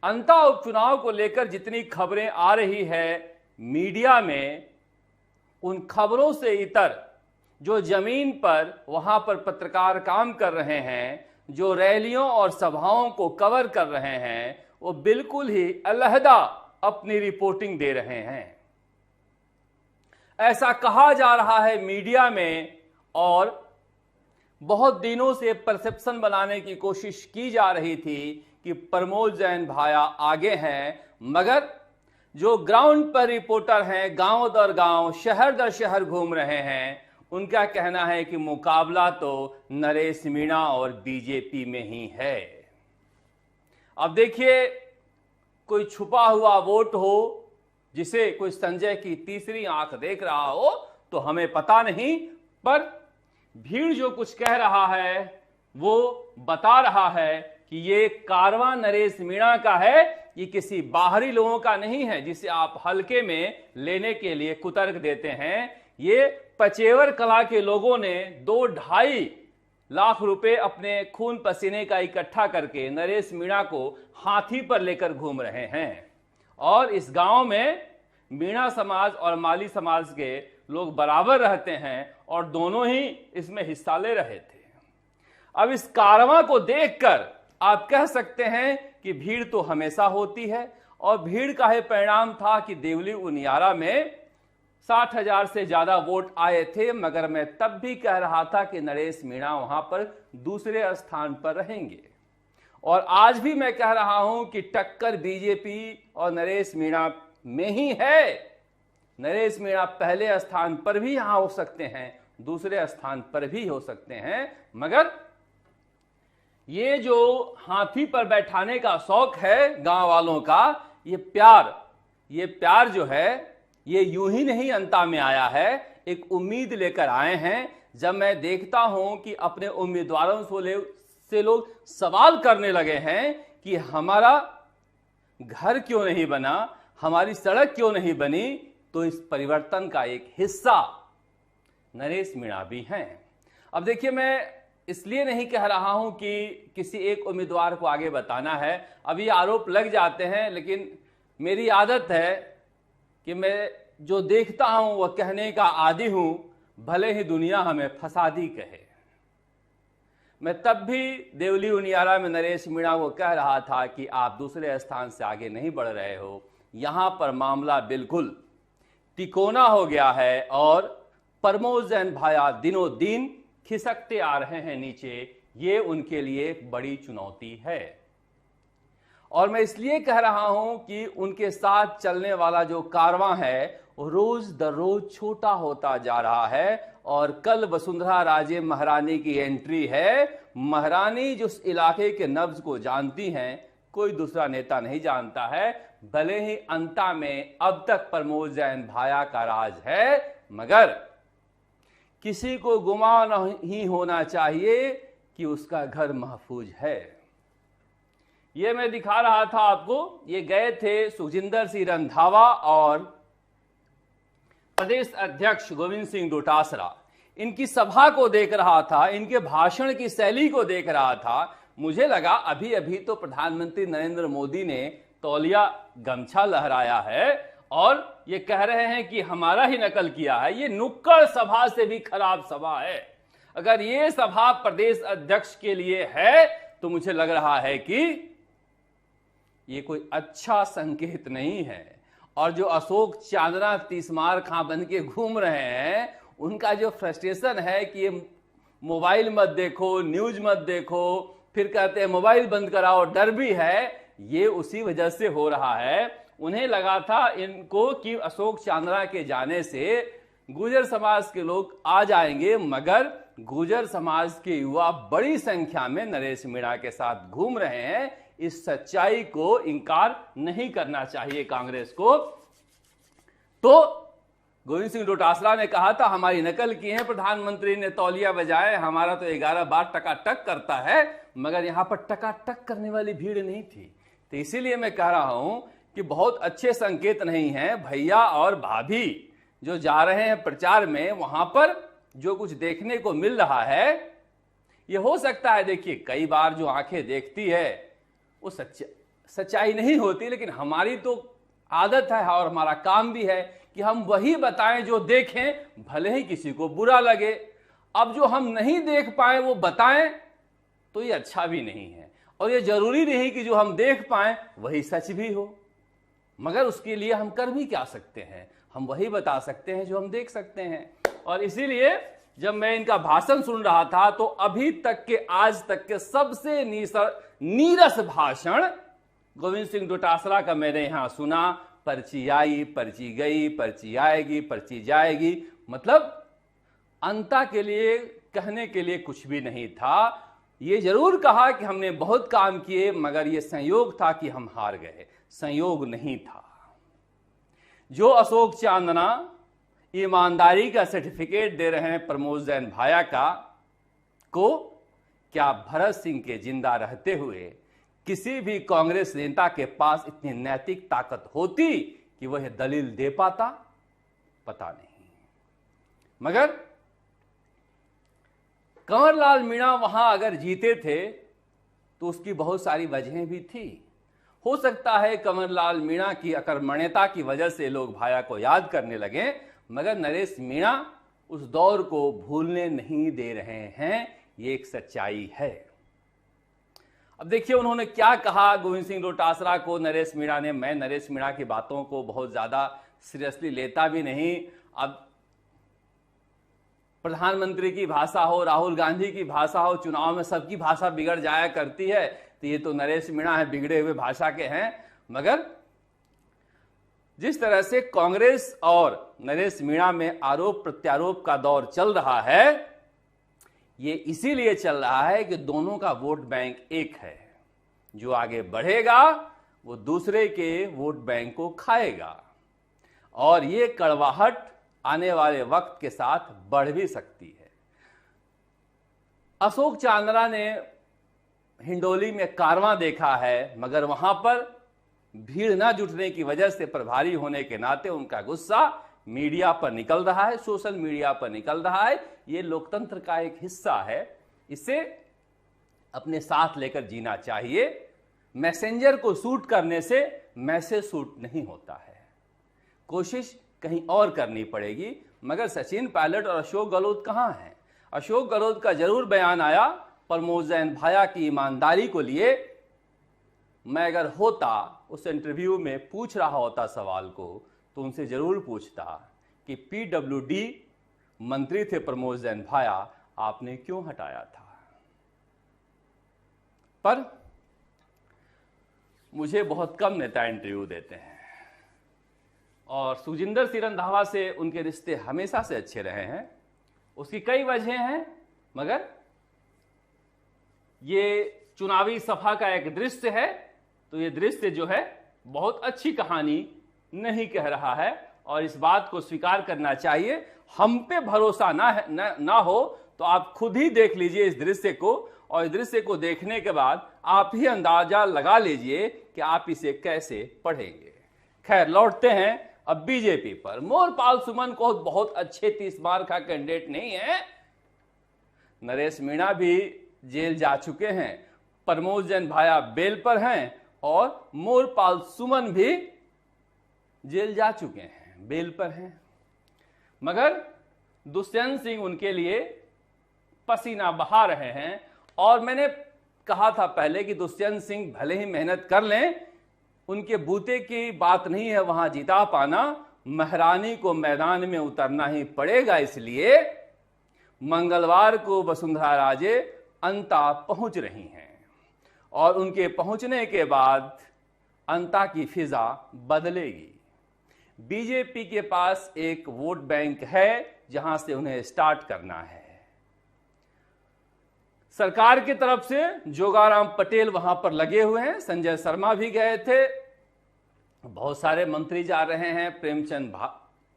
अंता उपचुनाव को लेकर जितनी खबरें आ रही है मीडिया में, उन खबरों से इतर जो जमीन पर वहां पर पत्रकार काम कर रहे हैं, जो रैलियों और सभाओं को कवर कर रहे हैं, वो बिल्कुल ही अलहदा अपनी रिपोर्टिंग दे रहे हैं। ऐसा कहा जा रहा है मीडिया में, और बहुत दिनों से परसेप्शन बनाने की कोशिश की जा रही थी कि प्रमोद जैन भाया आगे हैं, मगर जो ग्राउंड पर रिपोर्टर हैं, गांव दर गांव, शहर दर शहर घूम रहे हैं, उनका कहना है कि मुकाबला तो नरेश मीणा और बीजेपी में ही है। अब देखिए, कोई छुपा हुआ वोट हो जिसे कोई संजय की तीसरी आंख देख रहा हो तो हमें पता नहीं, पर भीड़ जो कुछ कह रहा है वो बता रहा है कि ये कारवां नरेश मीणा का है, ये किसी बाहरी लोगों का नहीं है जिसे आप हल्के में लेने के लिए कुतर्क देते हैं। ये पचेवर कला के लोगों ने 2-2.5 लाख रुपए अपने खून पसीने का इकट्ठा करके नरेश मीणा को हाथी पर लेकर घूम रहे हैं, और इस गांव में मीणा समाज और माली समाज के लोग बराबर रहते हैं और दोनों ही इसमें हिस्सा ले रहे थे। अब इस कारवां को देखकर आप कह सकते हैं कि भीड़ तो हमेशा होती है, और भीड़ का ही परिणाम था कि देवली उनियारा में 60,000 से ज्यादा वोट आए थे, मगर मैं तब भी कह रहा था कि नरेश मीणा वहां पर दूसरे स्थान पर रहेंगे, और आज भी मैं कह रहा हूं कि टक्कर बीजेपी और नरेश मीणा में ही है। नरेश मीणा पहले स्थान पर भी यहां हो सकते हैं, दूसरे स्थान पर भी हो सकते हैं, मगर ये जो हाथी पर बैठाने का शौक है गांव वालों का, ये प्यार जो है ये यूं ही नहीं अंता में आया है, एक उम्मीद लेकर आए हैं। जब मैं देखता हूं कि अपने उम्मीदवारों से लोग सवाल करने लगे हैं कि हमारा घर क्यों नहीं बना, हमारी सड़क क्यों नहीं बनी, तो इस परिवर्तन का एक हिस्सा नरेश मीणा भी हैं। अब देखिए, मैं इसलिए नहीं कह रहा हूं कि किसी एक उम्मीदवार को आगे बताना है, अभी आरोप लग जाते हैं, लेकिन मेरी आदत है कि मैं जो देखता हूं वह कहने का आदी हूं, भले ही दुनिया हमें फसादी कहे। मैं तब भी देवली उनियारा में नरेश मीणा को कह रहा था कि आप दूसरे स्थान से आगे नहीं बढ़ रहे हो, यहां पर मामला बिल्कुल तिकोना हो गया है, और प्रमोद जैन भाया दिनों दिन खिसकते आ रहे हैं नीचे, ये उनके लिए एक बड़ी चुनौती है। और मैं इसलिए कह रहा हूं कि उनके साथ चलने वाला जो कारवां है रोज दररोज छोटा होता जा रहा है, और कल वसुंधरा राजे महारानी की एंट्री है। महारानी जिस इलाके के नब्ज को जानती हैं, कोई दूसरा नेता नहीं जानता है। भले ही अंता में अब तक प्रमोद जैन भाया का राज है, मगर किसी को गुमान नहीं होना चाहिए कि उसका घर महफूज है। ये मैं दिखा रहा था आपको, ये गए थे सुखजिंदर सिंह रंधावा और प्रदेश अध्यक्ष गोविंद सिंह डोटासरा, इनकी सभा को देख रहा था, इनके भाषण की शैली को देख रहा था। मुझे लगा अभी अभी तो प्रधानमंत्री नरेंद्र मोदी ने तौलिया गमछा लहराया है और ये कह रहे हैं कि हमारा ही नकल किया है। ये नुक्कड़ सभा से भी खराब सभा है। अगर ये सभा प्रदेश अध्यक्ष के लिए है तो मुझे लग रहा है कि ये कोई अच्छा संकेत नहीं है। और जो अशोक चांदना तीसमार खां बन के घूम रहे हैं, उनका जो फ्रस्ट्रेशन है कि ये मोबाइल मत देखो, न्यूज मत देखो, फिर कहते हैं मोबाइल बंद कराओ, डर भी है, ये उसी वजह से हो रहा है। उन्हें लगा था इनको कि अशोक चांदना के जाने से गुर्जर समाज के लोग आ जाएंगे, मगर गुर्जर समाज के युवा बड़ी संख्या में नरेश मीणा के साथ घूम रहे हैं। इस सच्चाई को इंकार नहीं करना चाहिए कांग्रेस को। तो गोविंद सिंह डोटासरा ने कहा था हमारी नकल की है प्रधानमंत्री ने, तौलिया बजाए, हमारा तो 11 बार टकाटक करता है, मगर यहां पर टकाटक करने वाली भीड़ नहीं थी। तो इसीलिए मैं कह रहा हूं कि बहुत अच्छे संकेत नहीं है। भैया और भाभी जो जा रहे हैं प्रचार में, वहां पर जो कुछ देखने को मिल रहा है, यह हो सकता है, देखिए कई बार जो आंखें देखती है वो सच्चाई नहीं होती, लेकिन हमारी तो आदत है और हमारा काम भी है कि हम वही बताएं जो देखें, भले ही किसी को बुरा लगे। अब जो हम नहीं देख पाए वो बताएं तो ये अच्छा भी नहीं है, और ये जरूरी नहीं कि जो हम देख पाए वही सच भी हो, मगर उसके लिए हम कर भी क्या सकते हैं, हम वही बता सकते हैं जो हम देख सकते हैं। और इसीलिए जब मैं इनका भाषण सुन रहा था तो अभी तक के, आज तक के सबसे नीरस भाषण गोविंद सिंह डोटासरा का मैंने यहां सुना। पर्ची आई, पर्ची गई, पर्ची आएगी, पर्ची जाएगी, मतलब अंता के लिए, कहने के लिए कुछ भी नहीं था। ये जरूर कहा कि हमने बहुत काम किए, मगर ये संयोग था कि हम हार गए, संयोग नहीं था। जो अशोक चांदना ईमानदारी का सर्टिफिकेट दे रहे हैं प्रमोद जैन भाया को, क्या भरत सिंह के जिंदा रहते हुए किसी भी कांग्रेस नेता के पास इतनी नैतिक ताकत होती कि वह दलील दे पाता? पता नहीं। मगर कंवरलाल मीणा वहां अगर जीते थे तो उसकी बहुत सारी वजहें भी थी। हो सकता है कंवरलाल मीणा की अकर्मण्यता की वजह से लोग भाया को याद करने लगे, मगर नरेश मीणा उस दौर को भूलने नहीं दे रहे हैं, ये एक सच्चाई है। अब देखिए उन्होंने क्या कहा गोविंद सिंह डोटासरा को नरेश मीणा ने। मैं नरेश मीणा की बातों को बहुत ज्यादा सीरियसली लेता भी नहीं। अब प्रधानमंत्री की भाषा हो, राहुल गांधी की भाषा हो, चुनाव में सबकी भाषा बिगड़ जाया करती है, तो ये तो नरेश मीणा है, बिगड़े हुए भाषा के हैं। मगर जिस तरह से कांग्रेस और नरेश मीणा में आरोप प्रत्यारोप का दौर चल रहा है, ये इसीलिए चल रहा है कि दोनों का वोट बैंक एक है। जो आगे बढ़ेगा वो दूसरे के वोट बैंक को खाएगा, और ये कड़वाहट आने वाले वक्त के साथ बढ़ भी सकती है। अशोक चांदना ने हिंडोली में कारवां देखा है, मगर वहां पर भीड़ ना जुटने की वजह से प्रभारी होने के नाते उनका गुस्सा मीडिया पर निकल रहा है, सोशल मीडिया पर निकल रहा है। ये लोकतंत्र का एक हिस्सा है, इसे अपने साथ लेकर जीना चाहिए। मैसेंजर को शूट करने से मैसेज शूट नहीं होता है, कोशिश कहीं और करनी पड़ेगी। मगर सचिन पायलट और अशोक गहलोत कहां हैं? अशोक गहलोत का जरूर बयान आया प्रमोद जैन भाया की ईमानदारी को लिए। मैं अगर होता उस इंटरव्यू में पूछ रहा होता सवाल को, तो उनसे जरूर पूछता कि पीडब्ल्यूडी मंत्री थे प्रमोद जैन भाया, आपने क्यों हटाया था? पर मुझे बहुत कम नेता इंटरव्यू देते हैं, और सुजिंदर सिंह रंधावा से उनके रिश्ते हमेशा से अच्छे रहे हैं। उसकी कई वजहें हैं, मगर ये चुनावी सभा का एक दृश्य है, तो ये दृश्य जो है बहुत अच्छी कहानी नहीं कह रहा है, और इस बात को स्वीकार करना चाहिए। हम पे भरोसा ना हो तो आप खुद ही देख लीजिए इस दृश्य को, और इस दृश्य को देखने के बाद आप ही अंदाजा लगा लीजिए कि आप इसे कैसे पढ़ेंगे। खैर, लौटते हैं अब बीजेपी पर। मोरपाल सुमन को बहुत अच्छे 30 बार का कैंडिडेट नहीं है। नरेश मीणा भी जेल जा चुके हैं, प्रमोद जैन भाया बेल पर हैं, और मोरपाल सुमन भी जेल जा चुके हैं, बेल पर हैं। मगर दुष्यंत सिंह उनके लिए पसीना बहा रहे हैं। और मैंने कहा था पहले कि दुष्यंत सिंह भले ही मेहनत कर लें, उनके बूते की बात नहीं है वहां जिता पाना, महारानी को मैदान में उतरना ही पड़ेगा। इसलिए मंगलवार को वसुंधरा राजे अंता पहुंच रही हैं, और उनके पहुंचने के बाद अंता की फिजा बदलेगी। बीजेपी के पास एक वोट बैंक है जहां से उन्हें स्टार्ट करना है। सरकार की तरफ से जोगाराम पटेल वहां पर लगे हुए हैं, संजय शर्मा भी गए थे, बहुत सारे मंत्री जा रहे हैं, प्रेमचंद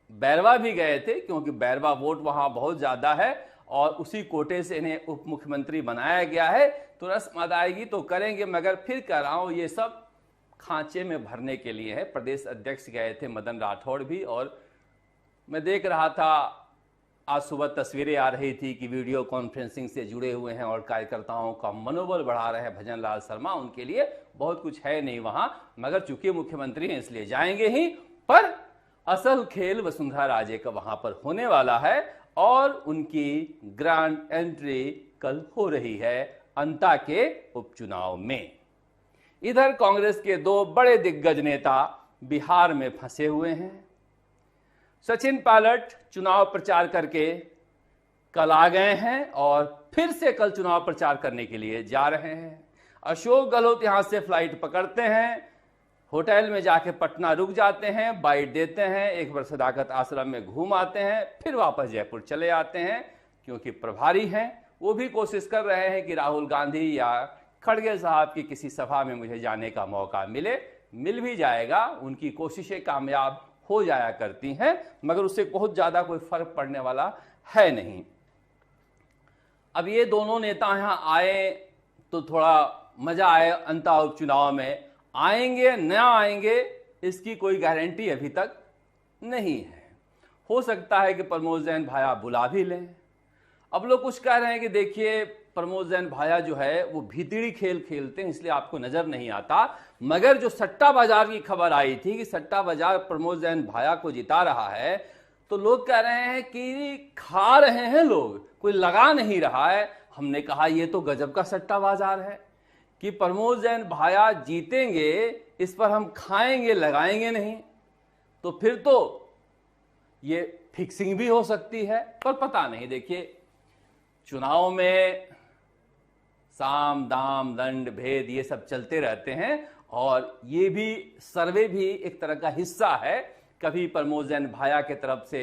बैरवा भी गए थे, क्योंकि बैरवा वोट वहां बहुत ज्यादा है और उसी कोटे से इन्हें उप मुख्यमंत्री बनाया गया है। तो रस्म अदायगी तो करेंगे, मगर फिर कह रहा हूं ये सब खांचे में भरने के लिए है। प्रदेश अध्यक्ष गए थे मदन राठौड़ भी, और मैं देख रहा था आज सुबह तस्वीरें आ रही थी कि वीडियो कॉन्फ्रेंसिंग से जुड़े हुए हैं और कार्यकर्ताओं का मनोबल बढ़ा रहे हैं भजन लाल शर्मा। उनके लिए बहुत कुछ है नहीं वहां, मगर चूंकि मुख्यमंत्री हैं इसलिए जाएंगे ही। पर असल खेल वसुंधरा राजे का वहां पर होने वाला है और उनकी ग्रैंड एंट्री कल हो रही है अंता के उपचुनाव में। इधर कांग्रेस के दो बड़े दिग्गज नेता बिहार में फंसे हुए हैं। सचिन पायलट चुनाव प्रचार करके कल आ गए हैं और फिर से कल चुनाव प्रचार करने के लिए जा रहे हैं। अशोक गहलोत यहां से फ्लाइट पकड़ते हैं, होटल में जाके पटना रुक जाते हैं, बाइट देते हैं, एक बार सदाकत आश्रम में घूम आते हैं, फिर वापस जयपुर चले आते हैं। क्योंकि प्रभारी हैं, वो भी कोशिश कर रहे हैं कि राहुल गांधी या खड़गे साहब की किसी सभा में मुझे जाने का मौका मिले। मिल भी जाएगा, उनकी कोशिशें कामयाब हो जाया करती हैं, मगर उससे बहुत ज्यादा कोई फर्क पड़ने वाला है नहीं। अब ये दोनों नेता यहां आए तो थोड़ा मजा आए, अंता उपचुनाव में आएंगे न आएंगे इसकी कोई गारंटी अभी तक नहीं है। हो सकता है कि प्रमोद जैन भाया बुला भी लें। अब लोग कुछ कह रहे हैं कि देखिए प्रमोद जैन भाया जो है वो भीतरी खेल खेलते हैं इसलिए आपको नजर नहीं आता, मगर जो सट्टा बाजार की खबर आई थी कि सट्टा बाजार प्रमोद जैन भाया को जिता रहा है, तो लोग कह रहे हैं कि खा रहे हैं लोग, कोई लगा नहीं रहा है। हमने कहा ये तो गजब का सट्टा बाजार है कि प्रमोद जैन भाया जीतेंगे, इस पर हम खाएंगे लगाएंगे नहीं, तो फिर तो ये फिक्सिंग भी हो सकती है। पर पता नहीं, देखिए चुनाव में साम दाम दंड भेद ये सब चलते रहते हैं और ये भी सर्वे भी एक तरह का हिस्सा है। कभी प्रमोद जैन भाया के तरफ से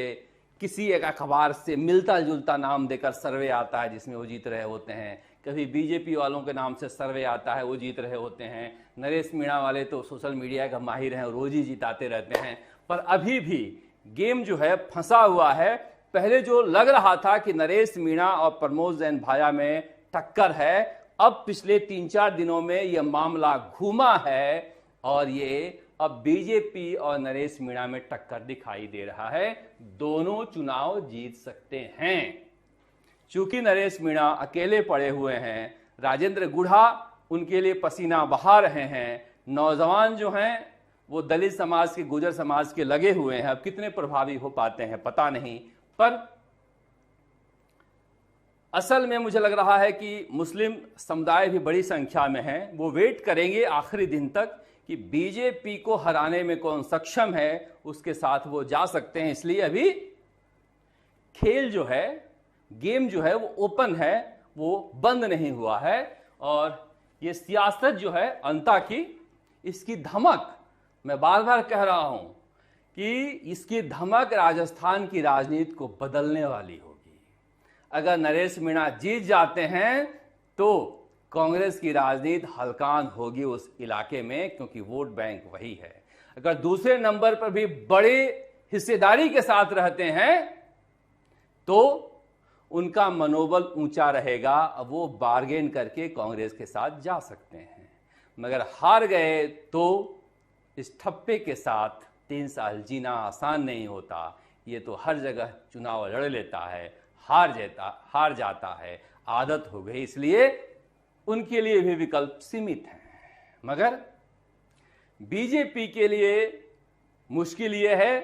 किसी एक अखबार से मिलता जुलता नाम देकर सर्वे आता है जिसमें वो जीत रहे होते हैं, कभी बीजेपी वालों के नाम से सर्वे आता है वो जीत रहे होते हैं। नरेश मीणा वाले तो सोशल मीडिया का माहिर हैं, रोज ही जिताते रहते हैं। पर अभी भी गेम जो है फंसा हुआ है। पहले जो लग रहा था कि नरेश मीणा और प्रमोद जैन भाया में टक्कर है, अब पिछले 3-4 दिनों में यह मामला घूमा है और ये अब बीजेपी और नरेश मीणा में टक्कर दिखाई दे रहा है। दोनों चुनाव जीत सकते हैं। चूंकि नरेश मीणा अकेले पड़े हुए हैं, राजेंद्र गुढ़ा उनके लिए पसीना बहा रहे हैं, नौजवान जो हैं वो दलित समाज के, गुर्जर समाज के लगे हुए हैं। अब कितने प्रभावी हो पाते हैं पता नहीं, पर असल में मुझे लग रहा है कि मुस्लिम समुदाय भी बड़ी संख्या में है। वो वेट करेंगे आखिरी दिन तक कि बीजेपी को हराने में कौन सक्षम है, उसके साथ वो जा सकते हैं। इसलिए अभी खेल जो है, गेम जो है वो ओपन है, वो बंद नहीं हुआ है। और ये सियासत जो है अंता की, इसकी धमक मैं बार बार कह रहा हूं कि इसकी धमक राजस्थान की राजनीति को बदलने वाली होगी। अगर नरेश मीणा जीत जाते हैं तो कांग्रेस की राजनीति हलकान होगी उस इलाके में, क्योंकि वोट बैंक वही है। अगर दूसरे नंबर पर भी बड़े हिस्सेदारी के साथ रहते हैं तो उनका मनोबल ऊंचा रहेगा, अब वो बार्गेन करके कांग्रेस के साथ जा सकते हैं। मगर हार गए तो इस ठप्पे के साथ 3 साल जीना आसान नहीं होता। ये तो हर जगह चुनाव लड़ लेता है, हार जाता है, आदत हो गई, इसलिए उनके लिए भी विकल्प सीमित हैं। मगर बीजेपी के लिए मुश्किल ये है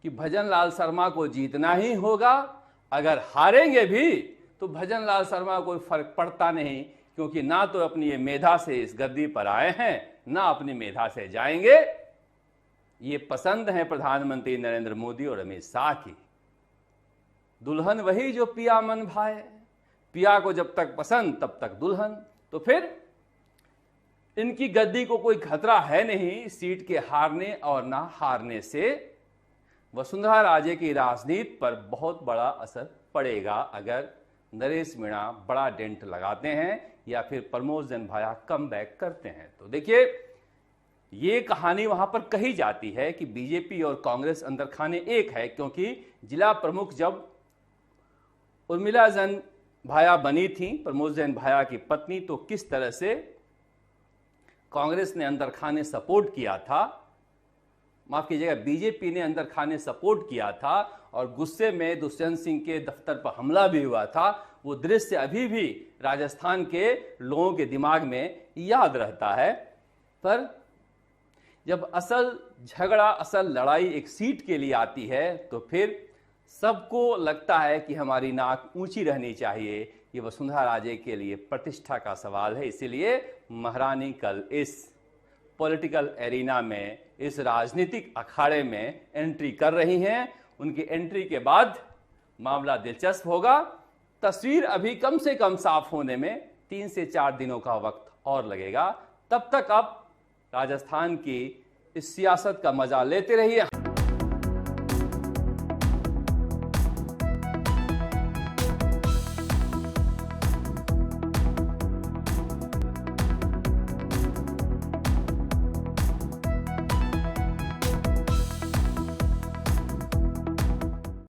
कि भजन लाल शर्मा को जीतना ही होगा। अगर हारेंगे भी तो भजन लाल शर्मा को कोई फर्क पड़ता नहीं, क्योंकि ना तो अपनी ये मेधा से इस गद्दी पर आए हैं, ना अपनी मेधा से जाएंगे। ये पसंद है प्रधानमंत्री नरेंद्र मोदी और अमित शाह की। दुल्हन वही जो पिया मन भाए, पिया को जब तक पसंद तब तक दुल्हन। तो फिर इनकी गद्दी को कोई खतरा है नहीं सीट के हारने और ना हारने से। वसुंधरा राजे की राजनीति पर बहुत बड़ा असर पड़ेगा अगर नरेश मीणा बड़ा डेंट लगाते हैं या फिर प्रमोद जैन भाया कम बैक करते हैं। तो देखिए ये कहानी वहां पर कही जाती है कि बीजेपी और कांग्रेस अंदर खाने एक है, क्योंकि जिला प्रमुख जब उर्मिला जैन भाया बनी थी, प्रमोद जैन भाया की पत्नी, तो किस तरह से कांग्रेस ने अंदर खाने सपोर्ट किया था माफ कीजिएगा, बीजेपी ने अंदर खाने सपोर्ट किया था और गुस्से में दुष्यंत सिंह के दफ्तर पर हमला भी हुआ था, वो दृश्य अभी भी राजस्थान के लोगों के दिमाग में याद रहता है। पर जब असल झगड़ा, असल लड़ाई एक सीट के लिए आती है तो फिर सबको लगता है कि हमारी नाक ऊंची रहनी चाहिए। ये वसुंधरा राजे के लिए प्रतिष्ठा का सवाल है, इसीलिए महारानी कल इस पॉलिटिकल एरिना में, इस राजनीतिक अखाड़े में एंट्री कर रही हैं। उनकी एंट्री के बाद मामला दिलचस्प होगा। तस्वीर अभी कम से कम साफ होने में 3 से 4 दिनों का वक्त और लगेगा। तब तक आप राजस्थान की इस सियासत का मजा लेते रहिए।